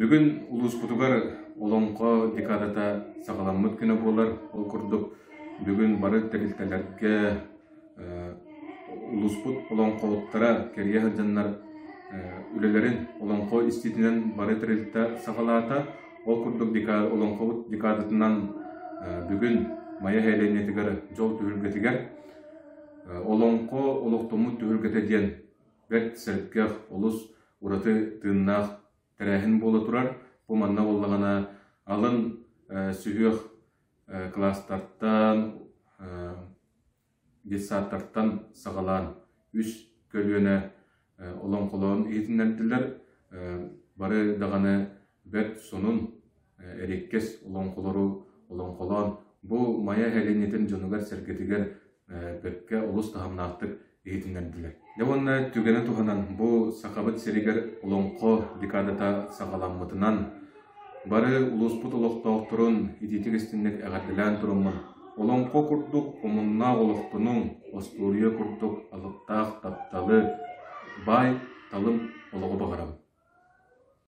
Бүгін улус кутугар олонко декадата сағаламмыт күні болар. Ол күрдік бүгін бары тәрілтелерге улуспут олонко оттара керия хаджаннар үлелерин олонко иститинен бары тәрілті сағалата. Ол күрдік олонко декадатынан бүгін мая хейленетігер жол түгілгетігер олонко олықтымы түгілгетеден бәт сәрткех олус ураты тыыннақ тәрәхін болы тұрар. Бұл манна олағана алын сүйеқ класстарттан, детсаттарттан сағалан үш көлуіне олонқолауын етінләнділер. Бары дағаны бәт сонын әреккес олонқолауын бұл мая әленетін жонығар сәргетігер бәкке олыс тағамнақтық етінләнділер. Девонна түгені туғанан бұл сақабыт серігер олонқо декадата сағаламмытынан бары улуспут олықтауқтырын ететігістінлік әғаділән тұрымын. Олонқо күрдік омынна олықтының остурия күрдік алықтақ тапталы бай талым олығы бағарам.